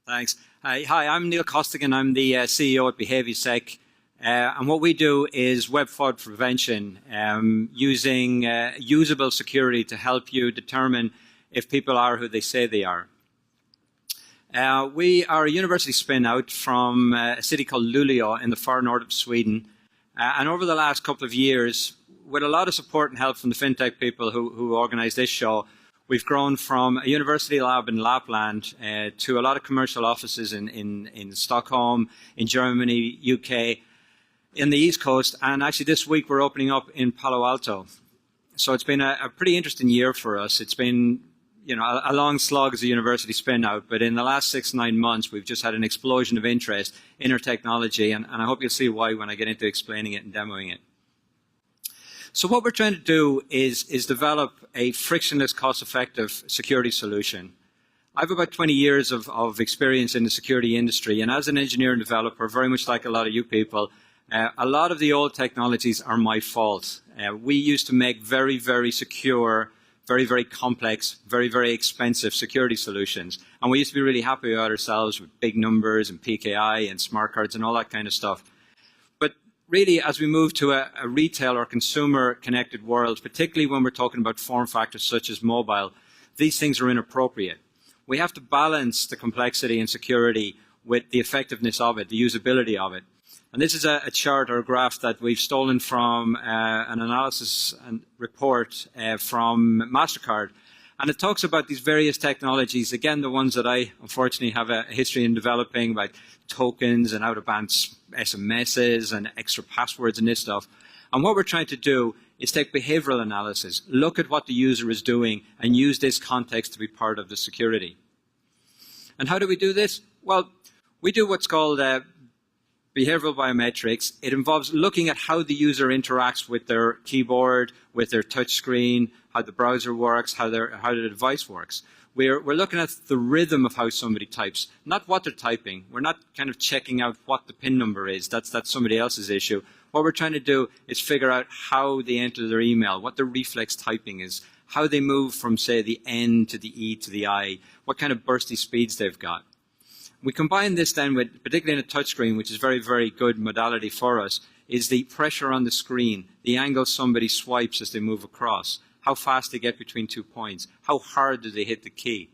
Thanks. Hi, I'm Neil Costigan. I'm the CEO at Behaviosec. And what we do is web fraud prevention using usable security to help you determine if people are who they say they are. We are a university spin-out from a city called Luleå in the far north of Sweden. And over the last couple of years, with a lot of support and help from the fintech people who organize this show, we've grown from a university lab in Lapland to a lot of commercial offices in Stockholm, in Germany, UK, in the East Coast, and actually this week we're opening up in Palo Alto. So it's been a pretty interesting year for us. It's been, you know, a long slog as a university spin-out, but in the last 6-9 months we've just had an explosion of interest in our technology, and I hope you'll see why when I get into explaining it and demoing it. So what we're trying to do is develop a frictionless, cost-effective security solution. I have about 20 years of experience in the security industry, and as an engineer and developer, very much like a lot of you people, a lot of the old technologies are my fault. We used to make very, very secure, very, very complex, very, very expensive security solutions. And we used to be really happy about ourselves with big numbers and PKI and smart cards and all that kind of stuff. But really, as we move to a retail or consumer connected world, particularly when we're talking about form factors such as mobile, these things are inappropriate. We have to balance the complexity and security with the effectiveness of it, the usability of it. And this is a chart or a graph that we've stolen from an analysis and report from MasterCard. And it talks about these various technologies, again, the ones that I unfortunately have a history in developing, like tokens and out-of-band SMSs and extra passwords and this stuff. And what we're trying to do is take behavioral analysis, look at what the user is doing, and use this context to be part of the security. And how do we do this? Well, we do what's called behavioral biometrics. It involves looking at how the user interacts with their keyboard, with their touch screen, how the browser works, how the device works. We're looking at the rhythm of how somebody types, not what they're typing. We're not kind of checking out what the PIN number is. That's somebody else's issue. What we're trying to do is figure out how they enter their email, what their reflex typing is, how they move from, say, the N to the E to the I, what kind of bursty speeds they've got. We combine this then with, particularly in a touchscreen, which is very, very good modality for us, is the pressure on the screen, the angle somebody swipes as they move across, how fast they get between 2 points, how hard do they hit the key.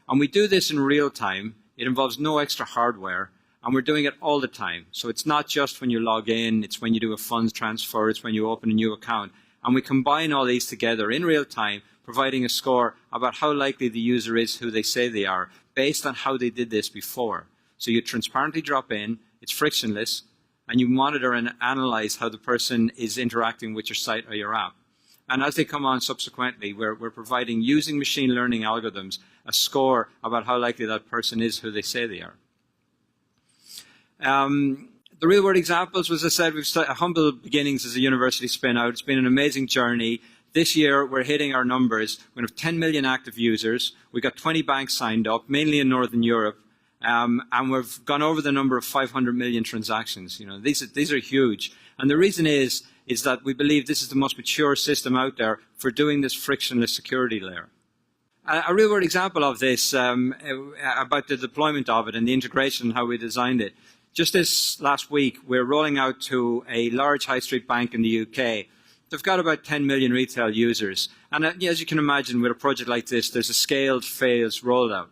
And we do this in real time. It involves no extra hardware, and we're doing it all the time. So it's not just when you log in, it's when you do a funds transfer, it's when you open a new account. And we combine all these together in real time, providing a score about how likely the user is who they say they are, based on how they did this before. So you transparently drop in, it's frictionless, and you monitor and analyze how the person is interacting with your site or your app. And as they come on subsequently, we're providing, using machine learning algorithms, a score about how likely that person is who they say they are. The real world examples, as I said, we've started humble beginnings as a university spin out. It's been an amazing journey. This year, we're hitting our numbers. We have 10 million active users. We've got 20 banks signed up, mainly in Northern Europe. And we've gone over the number of 500 million transactions. You know, these are huge. And the reason is that we believe this is the most mature system out there for doing this frictionless security layer. A real-world example of this, about the deployment of it and the integration and how we designed it. Just this last week, we're rolling out to a large high street bank in the UK. They've got about 10 million retail users. And as you can imagine, with a project like this, there's a scaled phase rollout.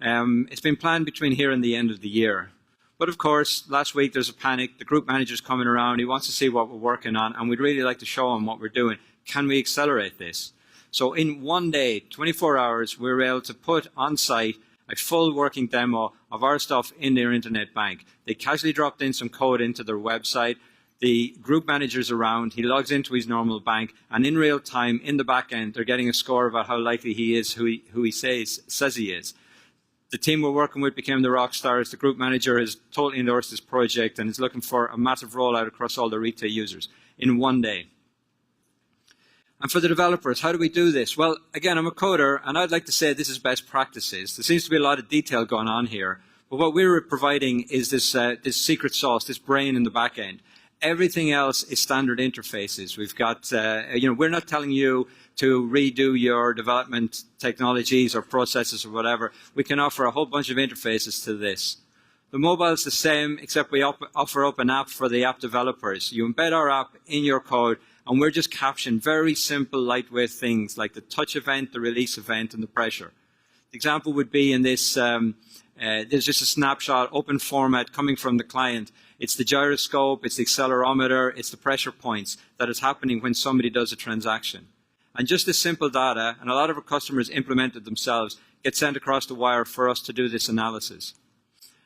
It's been planned between here and the end of the year. But of course, last week there's a panic. The group manager's coming around. He wants to see what we're working on, and we'd really like to show him what we're doing. Can we accelerate this? So in one day, 24 hours, we were able to put on site a full working demo of our stuff in their internet bank. They casually dropped in some code into their website. The group manager's around, he logs into his normal bank, and in real time, in the back end, they're getting a score about how likely he is who he says he is. The team we're working with became the rock stars. The group manager has totally endorsed this project and is looking for a massive rollout across all the retail users in one day. And for the developers, how do we do this? Well, again, I'm a coder, and I'd like to say this is best practices. There seems to be a lot of detail going on here, but what we're providing is this secret sauce, this brain in the back end. Everything else is standard interfaces. We've got, we're not telling you to redo your development technologies or processes or whatever. We can offer a whole bunch of interfaces to this. The mobile is the same, except we offer up an app for the app developers. You embed our app in your code, and we're just capturing very simple, lightweight things like the touch event, the release event, and the pressure. The example would be in this, there's just a snapshot, open format coming from the client. It's the gyroscope, it's the accelerometer, it's the pressure points that is happening when somebody does a transaction. And just this simple data, and a lot of our customers implement it themselves, get sent across the wire for us to do this analysis.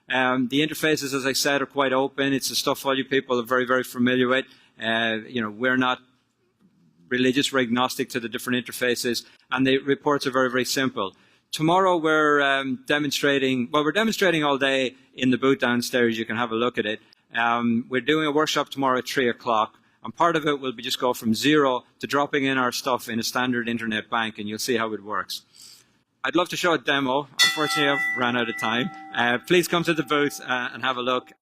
The interfaces, as I said, are quite open. It's the stuff all you people are very, very familiar with. We're not religious, we're agnostic to the different interfaces, and the reports are very, very simple. Tomorrow we're demonstrating all day in the booth downstairs. You can have a look at it. We're doing a workshop tomorrow at 3 o'clock, and part of it will be just go from 0 to dropping in our stuff in a standard internet bank, and you'll see how it works. I'd love to show a demo. Unfortunately, I've run out of time. Please come to the booth and have a look.